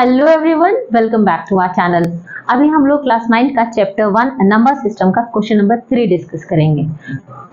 Hello everyone, welcome back to our channel. अभी हम लोग क्लास 9 का चैप्टर 1 नंबर सिस्टम का क्वेश्चन नंबर 3 डिस्कस करेंगे।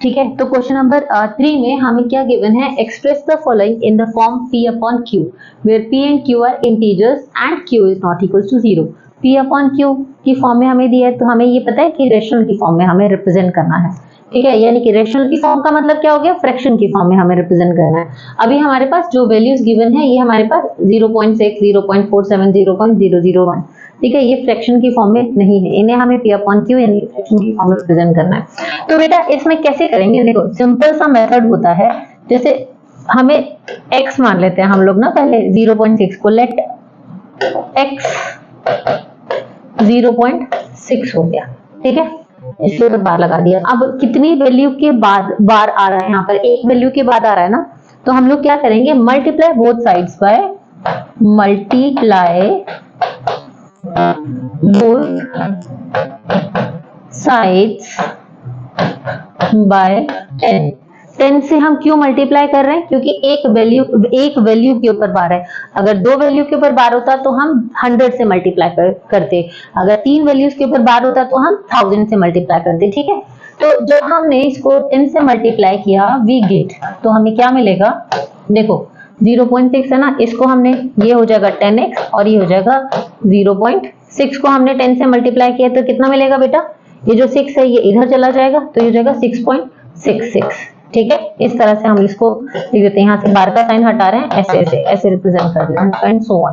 ठीक है, तो क्वेश्चन नंबर 3 में हमें क्या गिवन है, express the following in the form p upon q where p and q are integers and q is not equal to 0। p upon q की फॉर्म में हमें दिया है, तो हमें ये पता है कि रेशनल की फॉर्म में हमें रिप्रेजेंट करना है। ठीक है, यानी कि रेशनल की फॉर्म का मतलब क्या हो गया, फ्रैक्शन की फॉर्म में हमें रिप्रेजेंट करना है। अभी हमारे पास जो वैल्यूज गिवन है ये हमारे पास 0.6, 0.47, 0.001। ठीक है, ये फ्रैक्शन की फॉर्म में नहीं है, इन्हें हमें p अपॉन q यानी फ्रैक्शन की फॉर्म में रिप्रेजेंट करना है। तो बेटा इसमें कैसे करेंगे, देखो सिंपल सा मेथड होता है। जैसे हमें x मान लेते हैं हम लोग ना, पहले 0.6 को लेट x 0.6 हो गया। ठीक है, इसके ऊपर बार लगा दिया। अब कितनी वैल्यू के बाद बार आ रहा है, यहाँ पर एक वैल्यू के बाद आ रहा है ना, तो हम लोग क्या करेंगे, multiply both sides by multiply both sides by 10। 10 से हम क्यों मल्टीप्लाई कर रहे हैं, क्योंकि एक वैल्यू के ऊपर बार है। अगर दो वैल्यू के ऊपर बार होता तो हम 100 से मल्टीप्लाई करते, अगर तीन वैल्यूज के ऊपर बार होता तो हम 1000 से मल्टीप्लाई करते। ठीक है, तो जब हमने इसको 10 से मल्टीप्लाई किया वी गेट, तो हमें क्या मिलेगा, देखो 0.6 है ना, इसको हमने, ये हो जाएगा 10x और ये हो जाएगा 0.6 को हमने 10 से मल्टीप्लाई किया तो कितना मिलेगा बेटा, ये जो 6 है ये इधर चला जाएगा तो ये हो जाएगा 6.66। ठीक है, इस तरह से हम इसको लिख देते हैं, यहाँ से बार का साइन हटा रहे हैं, ऐसे ऐसे ऐसे रिप्रेजेंट कर देते हैं एंड सो ऑन।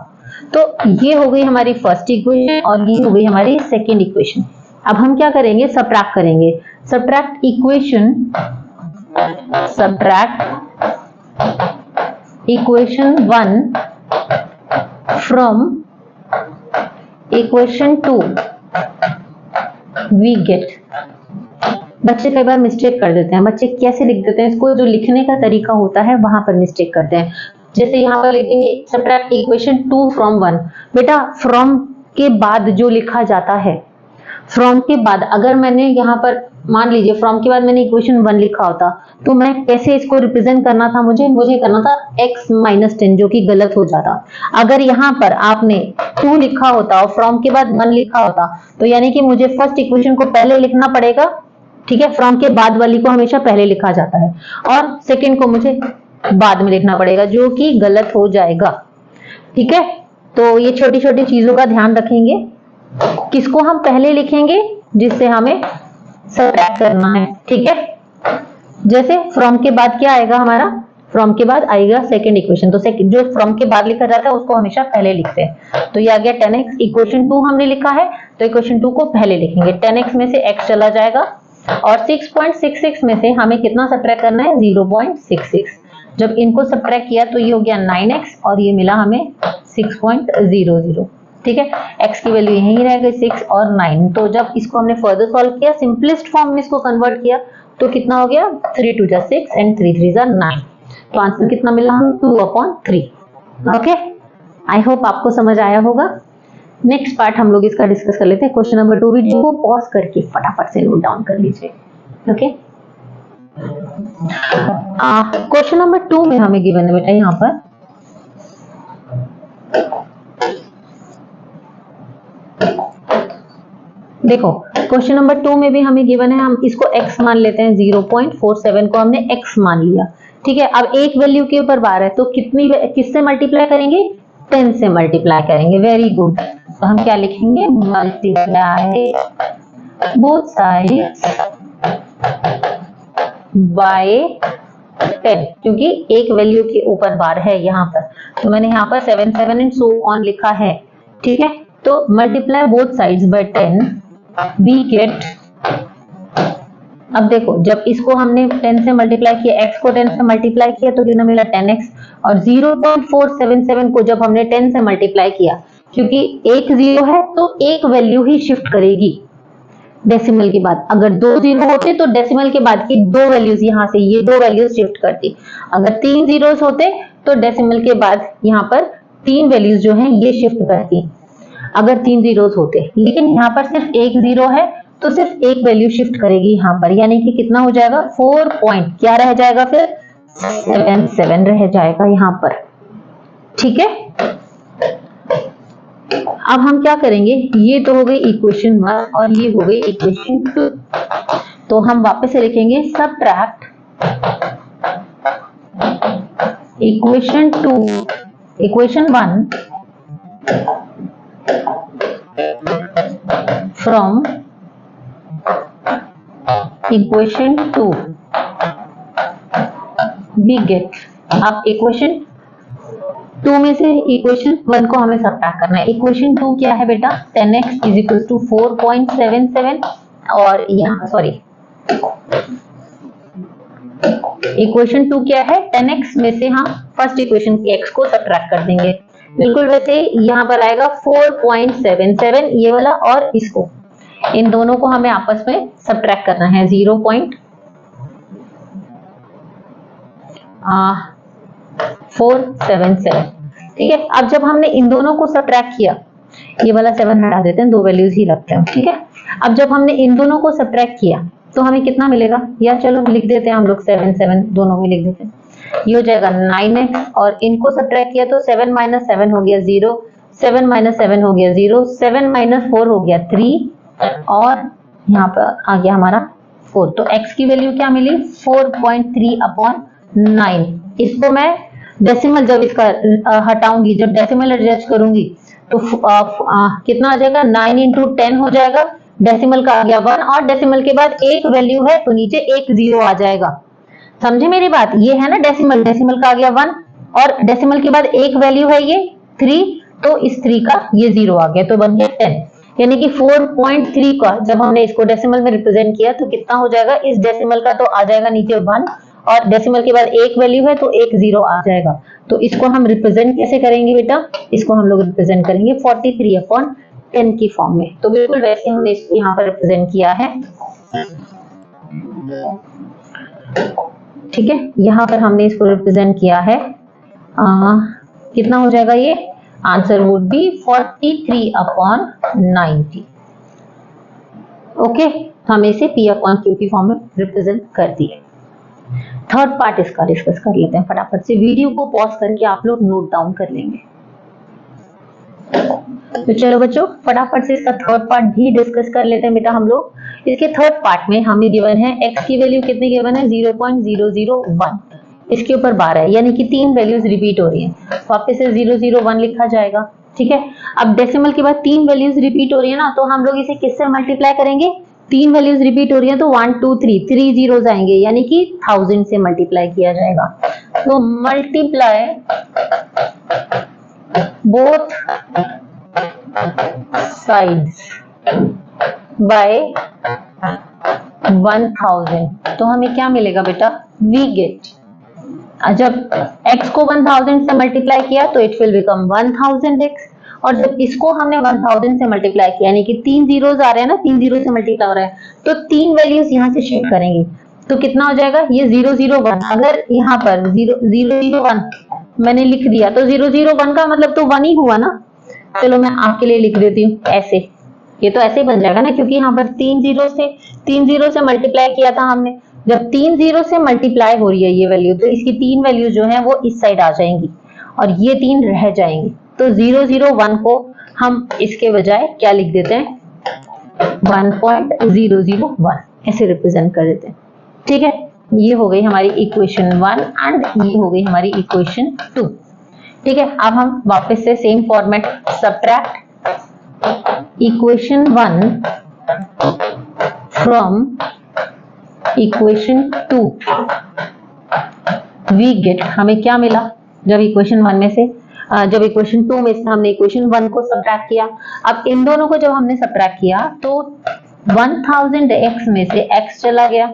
तो ये हो गई हमारी फर्स्ट इक्वेशन और ये हो गई हमारी सेकेंड इक्वेशन। अब हम क्या करेंगे, सबट्रैक्ट करेंगे। Subtract equation 1 from equation 2 we get. बच्चे कई बार मिस्टेक कर देते हैं, बच्चे कैसे लिख देते हैं इसको, जो लिखने का तरीका होता है वहां पर मिस्टेक करते हैं। जैसे यहाँ पर लिखेंगे सबट्रैक्ट इक्वेशन 2 फ्रॉम 1। बेटा फ्रॉम के बाद जो लिखा जाता है, फ्रॉम के बाद अगर मैंने यहाँ पर मान लीजिए फ्रॉम के बाद मैंने इक्वेशन 1 लिखा होता तो मैं कैसे इसको रिप्रेजेंट करना था, मुझे करना था x माइनस 10, जो कि गलत हो जाता। अगर यहाँ पर आपने 2 लिखा होता और फ्रॉम के बाद 1 लिखा होता तो यानी कि मुझे फर्स्ट इक्वेशन को पहले लिखना पड़ेगा। ठीक है, फ्रॉम के बाद वाली को हमेशा पहले लिखा जाता है और सेकंड को मुझे बाद में लिखना पड़ेगा, जो कि गलत हो जाएगा। ठीक है, तो ये छोटी छोटी चीजों का ध्यान रखेंगे। किसको हम पहले लिखेंगे, जिससे हमें सबट्रैक्ट करना है। ठीक है, जैसे फ्रॉम के बाद क्या आएगा हमारा, फ्रॉम के बाद आएगा सेकंड इक्वेशन, तो जो फ्रॉम के बाद लिखा जाता है उसको हमेशा पहले लिखते हैं। तो ये आ गया 10x, इक्वेशन 2 हमने लिखा है तो इक्वेशन 2 को पहले लिखेंगे। 10x में से x चला जाएगा और 6.66 में से हमें कितना सबट्रैक्ट करना है, 0.66। जब इनको सबट्रैक्ट किया तो ये हो गया 9x और ये मिला हमें 6.00। ठीक है, x की वैल्यू यही रहेगी 6 और 9। तो जब इसको हमने फर्दर सॉल्व किया, सिंपलेस्ट फॉर्म में इसको कन्वर्ट किया तो कितना हो गया, 3 2 6 एंड 3 3 9। तो आंसर कितना मिला, 2/3। ओके, आई होप आपको समझ आया होगा। नेक्स्ट पार्ट हम लोग इसका डिस्कस कर लेते हैं। क्वेश्चन नंबर 2 वीडियो को पॉज करके फटाफट से नोट डाउन कर लीजिए। ओके, क्वेश्चन नंबर 2 में हमें गिवन है बेटा, यहाँ पर देखो क्वेश्चन नंबर 2 में भी हमें गिवन है, हम इसको x मान लेते हैं, 0.47 को हमने x मान लिया। ठीक है, अब एक वैल्यू के ऊपर बार है तो किससे मल्टीप्लाई करेंगे, 10 से मल्टीप्लाई करेंगे। वेरी गुड, तो हम क्या लिखेंगे, मल्टीप्लाई बोथ साइड्स बाय 10, क्योंकि एक वैल्यू के ऊपर बार है यहाँ पर, तो मैंने यहाँ पर 7 7 एंड सो ऑन लिखा है। ठीक है, तो multiply both sides by 10 we get. अब देखो जब इसको हमने 10 से मल्टीप्लाई किया, x को 10 से मल्टीप्लाई किया तो कितना मिला, 10x। और 0.477 को जब हमने 10 से मल्टीप्लाई किया, क्योंकि एक 0 है तो एक वैल्यू ही शिफ्ट करेगी डेसिमल के बाद। अगर 2 0 होते तो डेसिमल के बाद की 2 वैल्यूज यहाँ से ये 2 वैल्यूज शिफ्ट करती। अगर 3 जीरोस होते तो डेसिमल के बाद यहाँ पर 3 वैल्यूज जो हैं ये शिफ्ट करती, अगर 3 जीरोस होते। लेकिन यहाँ पर सिर्फ एक 0 है तो सिर्फ एक वैल्यू शिफ्ट करेगी यहाँ पर, यानी कि कितना हो जाएगा, 4 पॉइंट क्या रह जाएगा, फिर 7 7 रह जाएगा यहाँ पर। ठीक है, अब हम क्या करेंगे, ये तो हो गई इक्वेशन 1 और ये हो गई इक्वेशन 2। तो हम वापस से लिखेंगे subtract equation 1 from equation 2 we get. अब इक्वेशन 2 में से इक्वेशन 1 को हमें सबट्रैक्ट करना है। इक्वेशन 2 क्या है बेटा, 10x इज इक्वल टू 4.77 और यहाँ सॉरी इक्वेशन 2 क्या है, 10x में से हम फर्स्ट इक्वेशन के x को सबट्रैक्ट कर देंगे। बिल्कुल वैसे यहाँ पर आएगा 4.77 ये वाला और इसको, इन दोनों को हमें आपस में सबट्रैक्ट करना है 0.477। ठीक है, अब जब हमने इन दोनों को सबट्रैक्ट किया, ये वाला 7 हटा देते हैं, दो वैल्यूज ही रखते हैं। ठीक है, अब जब हमने इन दोनों को सबट्रैक्ट किया तो हमें कितना मिलेगा, या चलो लिख देते हैं हम लोग 7 दोनों में लिख देते हैं। ये हो जाएगा 9x और इनको सबट्रैक्ट किया तो 7 - 7 हो गया 0, 7 - 7 हो गया 0, 7 - 4 हो गया 3 और यहाँ पर आ गया हमारा 4। तो x की वैल्यू क्या मिली, 4.3/9। इसको मैं डेसिमल जब इसका हटाऊंगी, जब डेसिमल एडजस्ट करूंगी तो कितना आ जाएगा, 9 × 10 हो जाएगा। डेसिमल का आ गया 1 और डेसिमल के बाद एक वैल्यू है तो नीचे एक 0 आ जाएगा। समझे मेरी बात, ये है ना डेसिमल, डेसिमल का आ गया 1 और डेसिमल के बाद एक वैल्यू है ये 3, तो इस 3 का ये 0 आ गया तो बन गया 10। यानी कि 4.3 का जब हमने इसको डेसिमल में रिप्रेजेंट किया तो कितना हो जाएगा, इस डेसिमल का तो आ जाएगा नीचे 1 और डेसिमल के बाद एक वैल्यू है तो एक 0 आ जाएगा। तो इसको हम रिप्रेजेंट कैसे करेंगे बेटा, इसको हम लोग रिप्रेजेंट करेंगे 43/10 की फॉर्म में। तो बिल्कुल वैसे हमने इसको यहाँ पर रिप्रेजेंट किया है। ठीक है, यहाँ पर हमने इसको रिप्रेजेंट किया है। कितना हो जाएगा ये, आंसर वुड बी 43/90। ओके, हमें इसे P/Q की फॉर्म में रिप्रेजेंट कर दिए। थर्ड पार्ट इसका डिस्कस कर लेते हैं फटाफट से, वीडियो को पॉज करके आप लोग नोट डाउन कर लेंगे। तो चलो बच्चों फटाफट से इसका थर्ड पार्ट भी डिस्कस कर लेते हैं बेटा हम लोग। इसके थर्ड पार्ट में हमें गिवन है x की वैल्यू कितनी गिवन है, 0.001, इसके ऊपर 12 है, यानी कि 3 वैल्यूज रिपीट हो रही हैं। वापस से 001 लिखा जाएगा। ठीक है, अब डेसिमल के बाद 3 वैल्यूज रिपीट हो रही है ना, तो हम लोग इसे किससे मल्टीप्लाई करेंगे, 3 वैल्यूज रिपीट हो रही है तो 1 2 3 जीरोस आएंगे, यानी कि 1000 से मल्टीप्लाई किया जाएगा। तो मल्टीप्लाई बोथ साइड्स बाय 1000। तो हमें क्या मिलेगा बेटा, वी गेट, जब x को 1000 से मल्टीप्लाई किया तो इट विल बिकम 1000x, और जब इसको हमने 1000 से मल्टीप्लाई किया, यानी कि 3 जीरोस आ रहे हैं ना, 3 जीरो से मल्टीप्लाई हो रहा है, तो 3 वैल्यूज यहाँ से शिफ्ट करेंगे तो कितना हो जाएगा, ये 001। अगर यहाँ पर 001 मैंने लिख दिया तो 001 का मतलब तो 1 ही हुआ ना। चलो मैं आपके लिए लिख देती हूँ ऐसे, ये तो ऐसे ही बन जाएगा ना, क्योंकि यहाँ पर 3 जीरो से मल्टीप्लाई किया था हमने। जब 3 जीरो से मल्टीप्लाई हो रही है ये वैल्यू, तो इसकी 3 वैल्यू जो है वो इस साइड आ जाएंगी और ये 3 रह जाएंगी। तो 001 को हम इसके बजाय क्या लिख देते हैं, 1.001 ऐसे रिप्रेजेंट कर देते हैं। ठीक है, ये हो गई हमारी इक्वेशन 1 एंड ये हो गई हमारी इक्वेशन 2। ठीक है, अब हम वापस से same format, subtract equation 1 from equation 2 we get. हमें क्या मिला, जब इक्वेशन 1 में से जब इक्वेशन 2 में से हमने इक्वेशन 1 को सबट्रैक्ट किया, अब इन दोनों को जब हमने सबट्रैक्ट किया तो 1000x में से x चला गया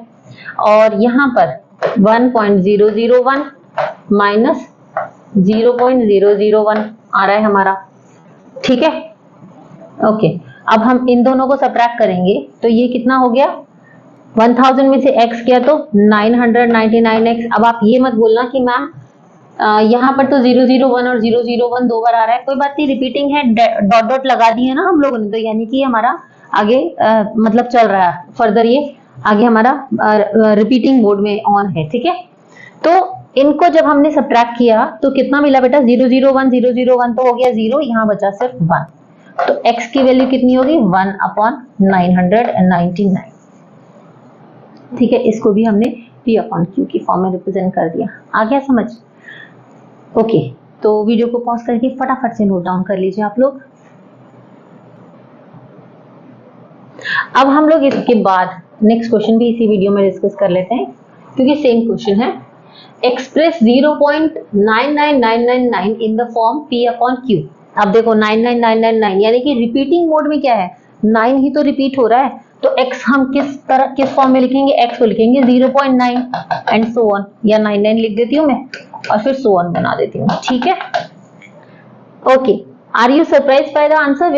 और यहाँ पर 1.001 माइनस 0.001 आ रहा है हमारा। ठीक है, ओके, अब हम इन दोनों को सबट्रैक्ट करेंगे तो ये कितना हो गया, 1000 में से x किया तो 999x। अब आप ये मत बोलना कि मैम यहाँ पर तो 001 और 001 दो बार आ रहा है, कोई बात नहीं, रिपीटिंग है, डॉट डॉट लगा दिए ना हम लोगों ने, तो यानी कि हमारा आगे मतलब चल रहा है फर्दर, ये आगे हमारा रिपीटिंग मोड में ऑन है। ठीक है, तो इनको जब हमने सबट्रैक्ट किया तो कितना मिला बेटा, 001 तो हो गया 0, यहाँ बचा सिर्फ 1। तो x की वैल्यू कितनी होगी 1/999। ठीक है, इसको भी हमने p/q की फॉर्म में रिप्रेजेंट कर दिया। आ गया समझ? ओके, तो वीडियो को पॉज करके फटाफट से नोट डाउन कर लीजिए आप लोग। अब हम लोग इसके बाद नेक्स्ट क्वेश्चन भी इसी वीडियो में डिस्कस कर लेते हैं, क्योंकि सेम क्वेश्चन है। Express 0.99999 in the form p/q। अब देखो 99999 यानी कि रिपीटिंग मोड में क्या है, 9 ही तो रिपीट हो रहा है, तो x हम किस फॉर्म में लिखेंगे, x को लिखेंगे 0.9 एंड सो ऑन, या 99 लिख देती हूँ मैं और फिर सो ऑन बना देती हूँ। ठीक है, okay. Are you surprise by the answer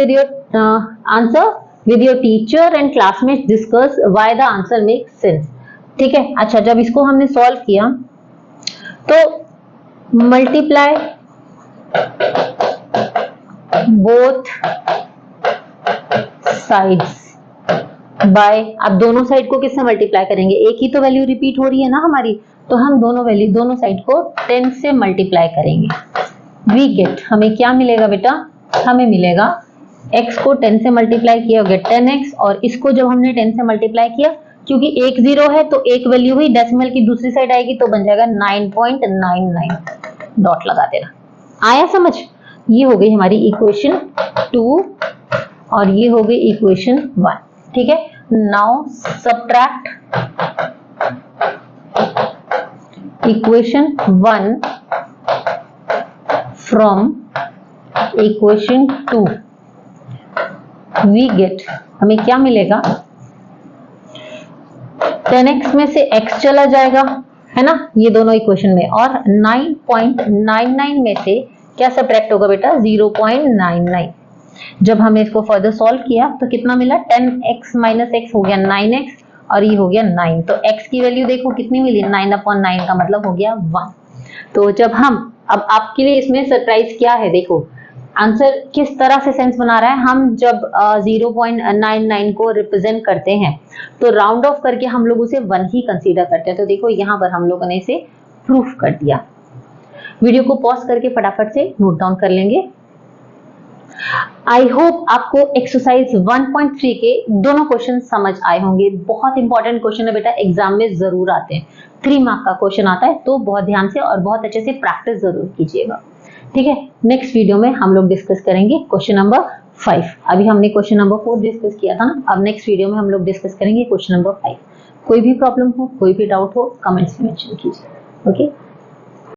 with your teacher and classmates discuss why the answer makes sense. ठीक है, अच्छा, जब इसको हमने सॉल्व किया तो मल्टीप्लाई बोथ साइड्स बाय, अब दोनों साइड को किससे मल्टीप्लाई करेंगे, एक ही तो वैल्यू रिपीट हो रही है ना हमारी, तो हम दोनों साइड को 10 से मल्टीप्लाई करेंगे। वी गेट, हमें क्या मिलेगा बेटा, हमें मिलेगा x को 10 से मल्टीप्लाई किया हो गया 10x, और इसको जब हमने 10 से मल्टीप्लाई किया, क्योंकि एक 0 है तो एक वैल्यू हुई, डेसिमल की दूसरी साइड आएगी तो बन जाएगा 9.99, डॉट लगा देना। आया समझ? ये हो गई हमारी इक्वेशन 2 और ये हो गई इक्वेशन 1। ठीक है, now subtract equation 1 from equation 2। We get, हमें क्या मिलेगा, 10x में से x चला जाएगा, है ना, ये दोनों इक्वेशन में, और 9.99 में से क्या सब्ट्रैक्ट होगा बेटा, 0.99। जब हमने इसको फर्दर सॉल्व किया तो कितना मिला, 10x माइनस x हो गया 9x, और ये हो गया 9, तो x की वैल्यू देखो कितनी मिली, 9/9 का मतलब हो गया 1। तो जब हम, अब आपके लिए इसमें सरप्राइज क्या है, देखो आंसर किस तरह से सेंस बना रहा है। हम जब 0.99 को रिप्रेजेंट करते हैं तो राउंड ऑफ करके हम लोग उसे 1 ही कंसीडर करते हैं। तो देखो यहाँ पर हम लोगों ने इसे प्रूफ कर दिया। वीडियो को पॉज करके फटाफट से नोट डाउन कर लेंगे। आई होप आपको एक्सरसाइज 1.3 के दोनों क्वेश्चन समझ आए होंगे। बहुत इंपॉर्टेंट क्वेश्चन है बेटा, एग्जाम में जरूर आते हैं, 3 मार्क का क्वेश्चन आता है, तो बहुत ध्यान से और बहुत अच्छे से प्रैक्टिस जरूर कीजिएगा। ठीक है, नेक्स्ट वीडियो में हम लोग डिस्कस करेंगे क्वेश्चन नंबर 5। अभी हमने क्वेश्चन नंबर 4 डिस्कस किया था ना, अब नेक्स्ट वीडियो में हम लोग डिस्कस करेंगे क्वेश्चन नंबर 5। कोई भी प्रॉब्लम हो, कोई भी डाउट हो, कमेंट्स में मेंशन कीजिए। ओके।